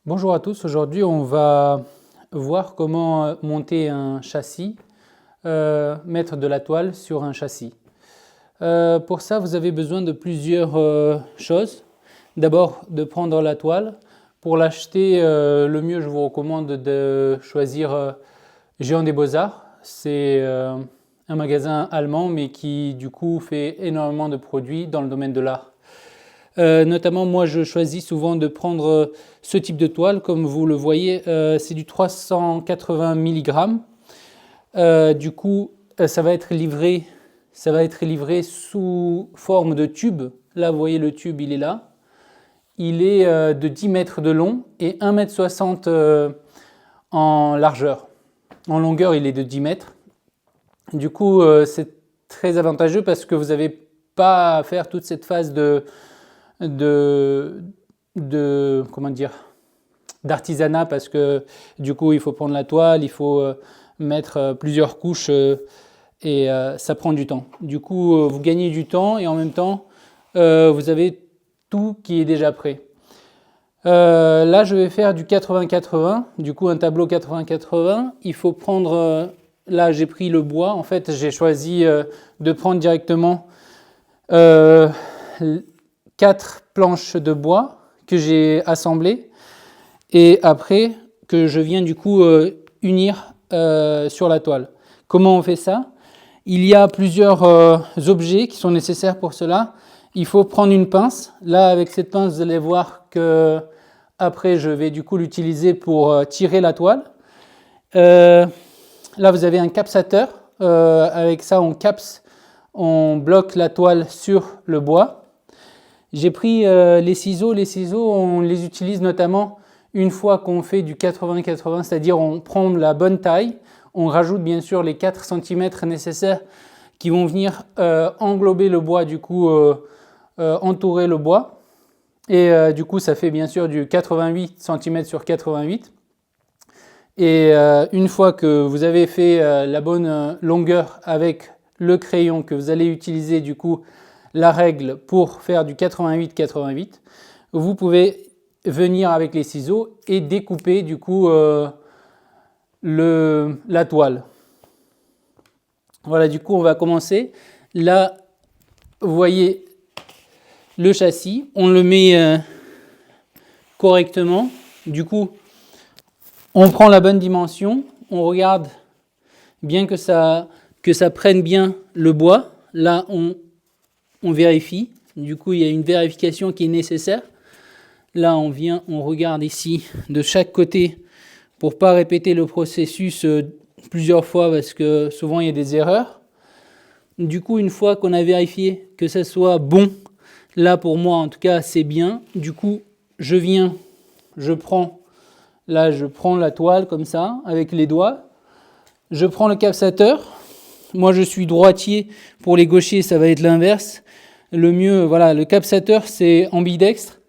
Bonjour à tous, aujourd'hui on va voir comment monter un châssis, mettre de la toile sur un châssis. Pour ça vous avez besoin de plusieurs choses. D'abord de prendre la toile. Pour l'acheter, le mieux je vous recommande de choisir Géant des Beaux-Arts. C'est un magasin allemand mais qui du coup fait énormément de produits dans le domaine de l'art. Notamment, moi, je choisis souvent de prendre ce type de toile. Comme vous le voyez, c'est du 380 mg. Du coup, ça va être livré sous forme de tube. Là, vous voyez, le tube, il est là. Il est de 10 mètres de long et 1,60 m en largeur. En longueur, il est de 10 mètres. Du coup, c'est très avantageux parce que vous n'avez pas à faire toute cette phase de, comment dire, d'artisanat parce que du coup il faut prendre la toile, il faut mettre plusieurs couches et ça prend du temps. Du coup vous gagnez du temps et en même temps vous avez tout qui est déjà prêt. Là je vais faire du 80-80, du coup un tableau 80-80. Il faut prendre, là j'ai pris le bois, en fait j'ai choisi de prendre directement 4 planches de bois que j'ai assemblées et après que je viens du coup unir sur la toile. Comment on fait ça? Il y a plusieurs objets qui sont nécessaires pour cela. Il faut prendre une pince. Là, avec cette pince, vous allez voir que après, je vais du coup l'utiliser pour tirer la toile. Là, vous avez un capsateur. Avec ça, on bloque la toile sur le bois. J'ai pris les ciseaux. Les ciseaux, on les utilise notamment une fois qu'on fait du 80-80, c'est-à-dire on prend la bonne taille, on rajoute bien sûr les 4 cm nécessaires qui vont venir englober le bois, du coup entourer le bois. Et du coup, ça fait bien sûr du 88 cm sur 88. Et une fois que vous avez fait la bonne longueur avec le crayon que vous allez utiliser, du coup, la règle pour faire du 88-88, vous pouvez venir avec les ciseaux et découper du coup la toile. Voilà, du coup, on va commencer. Là, vous voyez le châssis, on le met correctement. Du coup, on prend la bonne dimension, on regarde bien que ça prenne bien le bois. Là, on vérifie. Du coup, il y a une vérification qui est nécessaire. Là, on regarde ici de chaque côté pour ne pas répéter le processus plusieurs fois parce que souvent il y a des erreurs. Du coup, une fois qu'on a vérifié que ça soit bon, là pour moi en tout cas c'est bien. Du coup, je prends la toile comme ça avec les doigts. Je prends le capsateur. Moi je suis droitier, pour les gauchers ça va être l'inverse. Le mieux, voilà, le capsateur c'est ambidextre.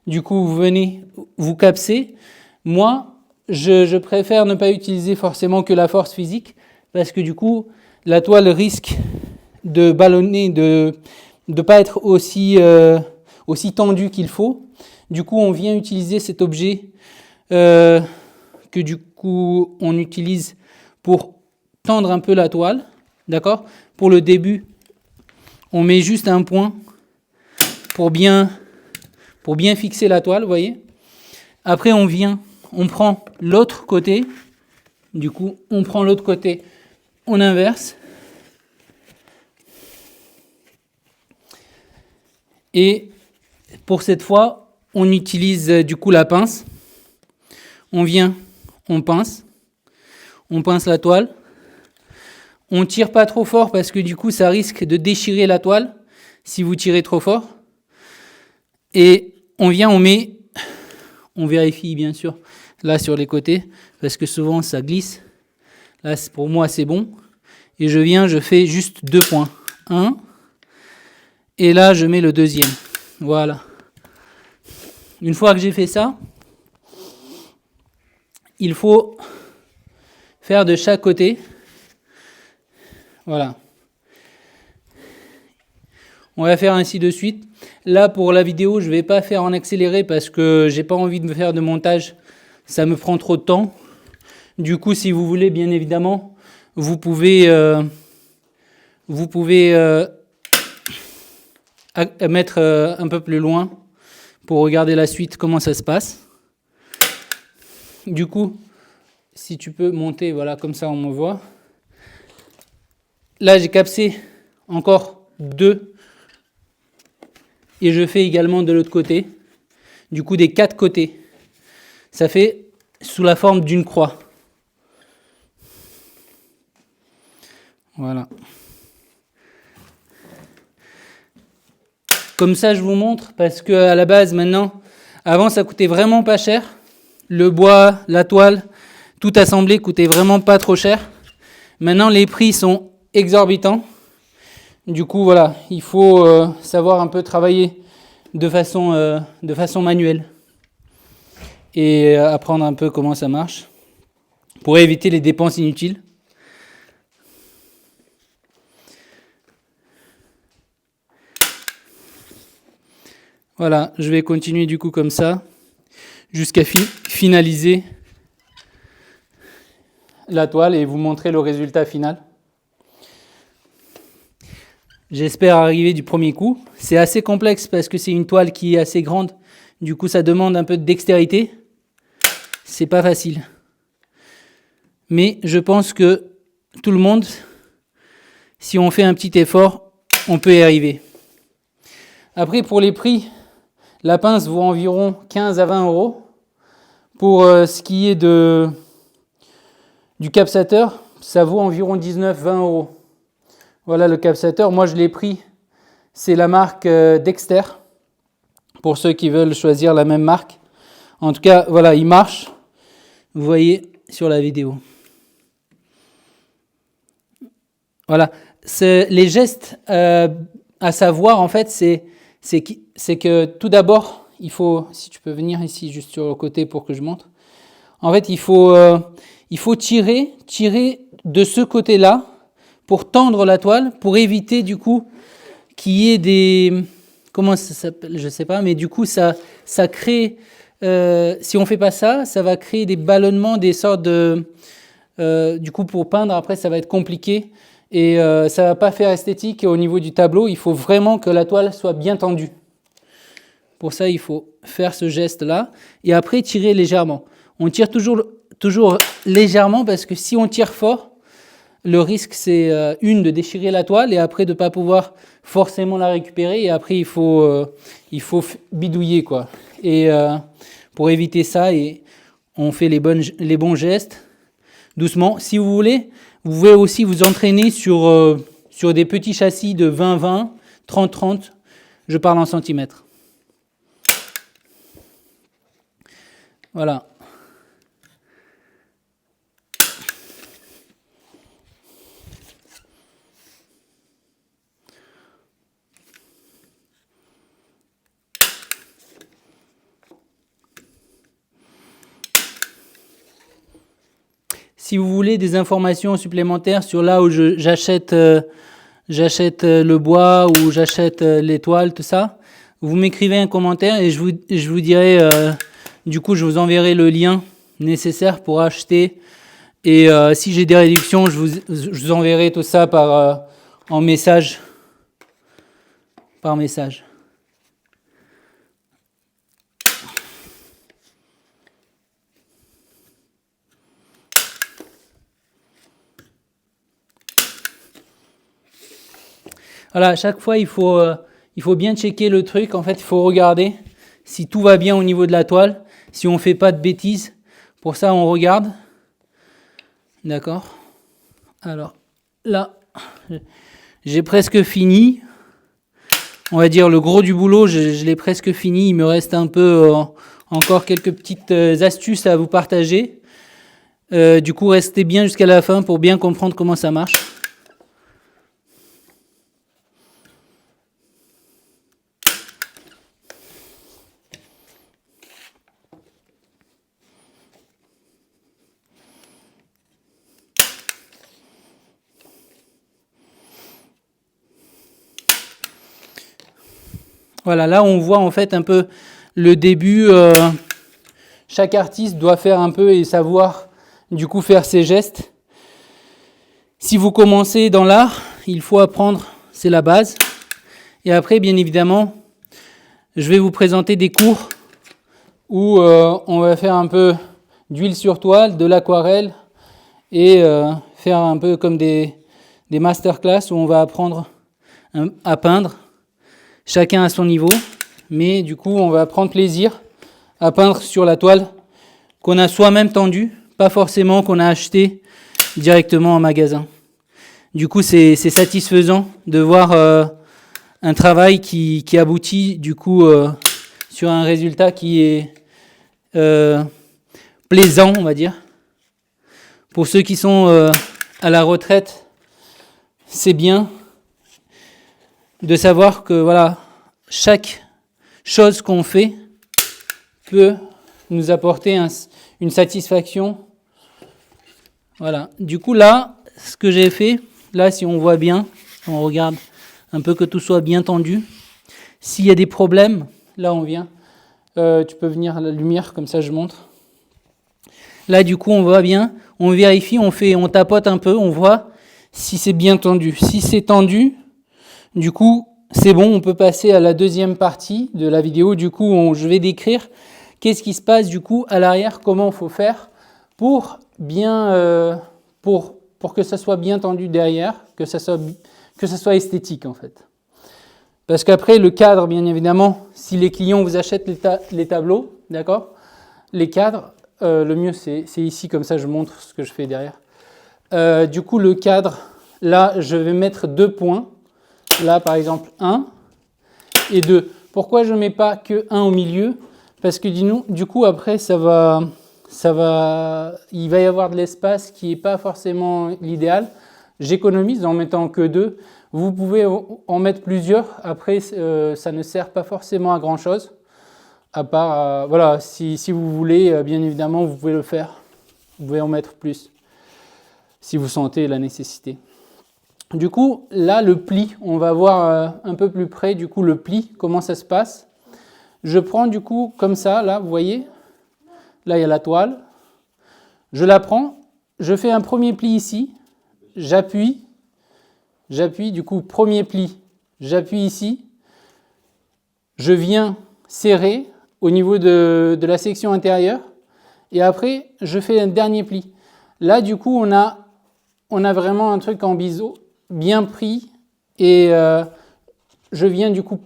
Du coup vous venez, vous capsez. Moi je préfère ne pas utiliser forcément que la force physique parce que du coup la toile risque de ballonner, de ne pas être aussi tendue qu'il faut. Du coup on vient utiliser cet objet que du coup on utilise pour tendre un peu la toile. D'accord? Pour le début, on met juste un point pour bien fixer la toile, vous voyez. Après, on prend l'autre côté. Du coup, on prend l'autre côté, on inverse. Et pour cette fois, on utilise du coup la pince. On pince la toile. On tire pas trop fort parce que du coup ça risque de déchirer la toile si vous tirez trop fort. Et on vérifie bien sûr là sur les côtés parce que souvent ça glisse. Là pour moi c'est bon. Et je fais juste 2 points. Un. Et là je mets le deuxième. Voilà. Une fois que j'ai fait ça, il faut faire de chaque côté. Voilà. On va faire ainsi de suite. Là, pour la vidéo, je ne vais pas faire en accéléré parce que j'ai pas envie de me faire de montage. Ça me prend trop de temps. Du coup, si vous voulez, bien évidemment, vous pouvez mettre un peu plus loin pour regarder la suite, comment ça se passe. Du coup, si tu peux monter, voilà, comme ça on me voit. Là, j'ai capsé encore 2 et je fais également de l'autre côté. Du coup, des 4 côtés. Ça fait sous la forme d'une croix. Voilà. Comme ça, je vous montre parce que à la base, maintenant, avant, ça coûtait vraiment pas cher. Le bois, la toile, tout assemblé coûtait vraiment pas trop cher. Maintenant, les prix sont exorbitants. Du coup, voilà, il faut savoir un peu travailler de façon manuelle et apprendre un peu comment ça marche pour éviter les dépenses inutiles. Voilà, je vais continuer du coup comme ça jusqu'à finaliser la toile et vous montrer le résultat final. J'espère arriver du premier coup. C'est assez complexe parce que c'est une toile qui est assez grande. Du coup, ça demande un peu de dextérité. C'est pas facile. Mais je pense que tout le monde, si on fait un petit effort, on peut y arriver. Après, pour les prix, la pince vaut environ 15 à 20 euros. Pour ce qui est du capsateur, ça vaut environ 19-20 euros. Voilà le capsateur. Moi, je l'ai pris. C'est la marque Dexter. Pour ceux qui veulent choisir la même marque. En tout cas, voilà, il marche. Vous voyez sur la vidéo. Voilà. Les gestes à savoir, en fait, c'est que tout d'abord, il faut, si tu peux venir ici juste sur le côté pour que je montre. En fait, il faut tirer de ce côté-là pour tendre la toile, pour éviter du coup qu'il y ait des, comment ça s'appelle, je sais pas, mais du coup ça crée, si on fait pas ça, ça va créer des ballonnements, des sortes de, du coup pour peindre après ça va être compliqué et ça va pas faire esthétique au niveau du tableau. Il faut vraiment que la toile soit bien tendue. Pour ça, il faut faire ce geste-là et après tirer légèrement. On tire toujours légèrement parce que si on tire fort, le risque c'est de déchirer la toile et après de ne pas pouvoir forcément la récupérer et après il faut bidouiller quoi. Et pour éviter ça, et on fait les bons gestes doucement. Si vous voulez, vous pouvez aussi vous entraîner sur des petits châssis de 20-20, 30-30. Je parle en centimètres. Voilà. Si vous voulez des informations supplémentaires sur là où j'achète le bois ou j'achète les toiles, tout ça, vous m'écrivez un commentaire et je vous dirai, du coup je vous enverrai le lien nécessaire pour acheter. Et si j'ai des réductions, je vous enverrai tout ça par message. Voilà, à chaque fois, il faut bien checker le truc. En fait, il faut regarder si tout va bien au niveau de la toile, si on ne fait pas de bêtises. Pour ça, on regarde. D'accord. Alors, là, j'ai presque fini. On va dire le gros du boulot, je l'ai presque fini. Il me reste un peu encore quelques petites astuces à vous partager. Du coup, restez bien jusqu'à la fin pour bien comprendre comment ça marche. Voilà, là on voit en fait un peu le début. Chaque artiste doit faire un peu et savoir du coup faire ses gestes. Si vous commencez dans l'art, il faut apprendre, c'est la base. Et après, bien évidemment, je vais vous présenter des cours où on va faire un peu d'huile sur toile, de l'aquarelle et faire un peu comme des masterclass où on va apprendre à peindre, chacun à son niveau. Mais du coup, on va prendre plaisir à peindre sur la toile qu'on a soi-même tendue, pas forcément qu'on a acheté directement en magasin. Du coup, c'est satisfaisant de voir un travail qui aboutit du coup sur un résultat qui est plaisant, on va dire. Pour ceux qui sont à la retraite, c'est bien de savoir que voilà, chaque chose qu'on fait peut nous apporter une satisfaction. Voilà. Du coup, là, ce que j'ai fait, là, si on voit bien, on regarde un peu que tout soit bien tendu. S'il y a des problèmes, là, on vient. Tu peux venir à la lumière, comme ça, je montre. Là, du coup, on voit bien. On vérifie, on tapote un peu, on voit si c'est bien tendu. Si c'est tendu, du coup, c'est bon, on peut passer à la deuxième partie de la vidéo. Du coup, je vais décrire qu'est-ce qui se passe du coup à l'arrière, comment il faut faire pour bien, pour que ça soit bien tendu derrière, que ça soit esthétique en fait. Parce qu'après, le cadre, bien évidemment, si les clients vous achètent les tableaux, d'accord, les cadres, le mieux c'est ici, comme ça je montre ce que je fais derrière. Du coup, le cadre, là, je vais mettre 2 points. Là, par exemple, 1 et 2. Pourquoi je ne mets pas que 1 au milieu? Parce que du coup, après, il va y avoir de l'espace qui n'est pas forcément l'idéal. J'économise en mettant que 2. Vous pouvez en mettre plusieurs. Après, ça ne sert pas forcément à grand-chose. À part, voilà, si vous voulez, bien évidemment, vous pouvez le faire. Vous pouvez en mettre plus, si vous sentez la nécessité. Du coup, là, le pli, on va voir un peu plus près, du coup, le pli, comment ça se passe. Je prends, du coup, comme ça, là, vous voyez, là, il y a la toile. Je la prends, je fais un premier pli ici, j'appuie, du coup, premier pli, j'appuie ici, je viens serrer au niveau de la section intérieure, et après, je fais un dernier pli. Là, du coup, on a vraiment un truc en biseau, bien pris, et je viens du coup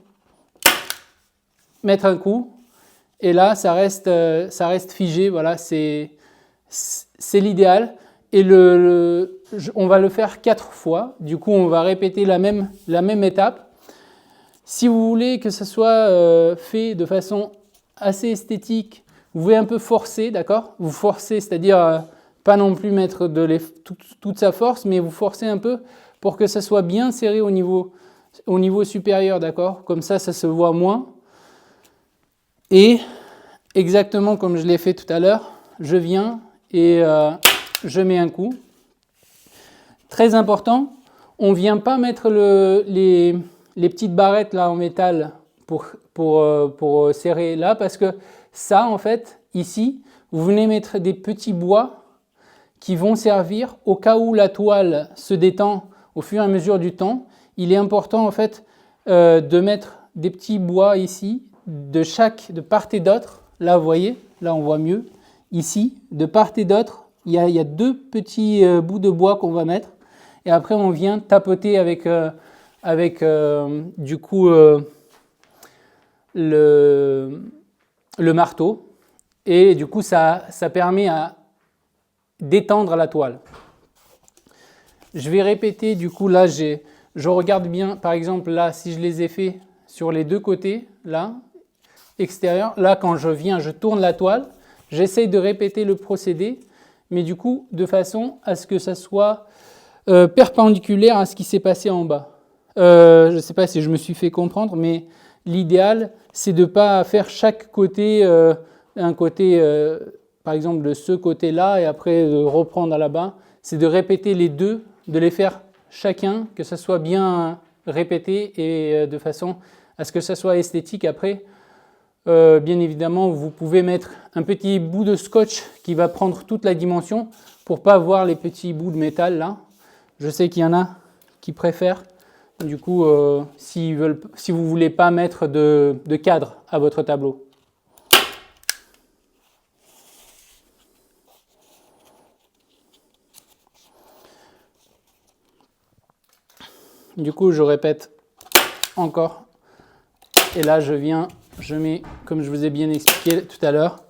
mettre un coup, et là ça reste figé, voilà, c'est l'idéal, et on va le faire 4 fois, du coup on va répéter la même étape. Si vous voulez que ça soit fait de façon assez esthétique, vous pouvez un peu forcer, d'accord? Vous forcez, c'est-à-dire pas non plus mettre toute sa force, mais vous forcez un peu pour que ça soit bien serré au niveau supérieur, d'accord? Comme ça se voit moins. Et exactement comme je l'ai fait tout à l'heure, je viens et je mets un coup. Très important, on ne vient pas mettre les petites barrettes là en métal pour serrer là, parce que ça, en fait, ici, vous venez mettre des petits bois qui vont servir au cas où la toile se détend au fur et à mesure du temps. Il est important en fait de mettre des petits bois ici, de part et d'autre. Là, vous voyez, là on voit mieux. Ici, de part et d'autre, il y a 2 petits bouts de bois qu'on va mettre. Et après, on vient tapoter avec du coup le marteau. Et du coup, ça permet à d'étendre la toile. Je vais répéter, du coup, là, je regarde bien, par exemple, là, si je les ai fait sur les 2 côtés, là, extérieur, là, quand je viens, je tourne la toile, j'essaye de répéter le procédé, mais du coup, de façon à ce que ça soit perpendiculaire à ce qui s'est passé en bas. Je ne sais pas si je me suis fait comprendre, mais l'idéal, c'est de ne pas faire chaque côté, un côté, par exemple, de ce côté-là, et après de reprendre à là-bas. C'est de répéter les 2, de les faire chacun, que ça soit bien répété et de façon à ce que ça soit esthétique après. Bien évidemment, vous pouvez mettre un petit bout de scotch qui va prendre toute la dimension pour pas voir les petits bouts de métal là. Je sais qu'il y en a qui préfèrent. Du coup, si vous ne voulez pas mettre de cadre à votre tableau. Du coup, je répète encore. Et là, je mets, comme je vous ai bien expliqué tout à l'heure,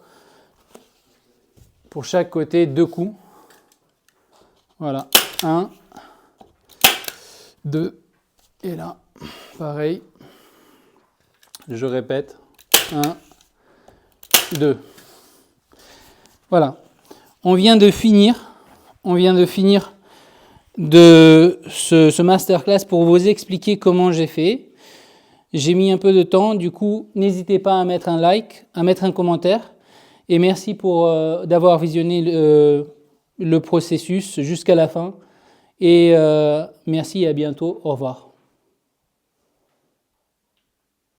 pour chaque côté, 2 coups. Voilà, 1, 2, et là, pareil. Je répète, 1, 2. Voilà, on vient de finir de ce masterclass pour vous expliquer comment j'ai fait. J'ai mis un peu de temps, du coup, n'hésitez pas à mettre un like, à mettre un commentaire. Et merci d'avoir visionné le processus jusqu'à la fin. Et merci et à bientôt. Au revoir.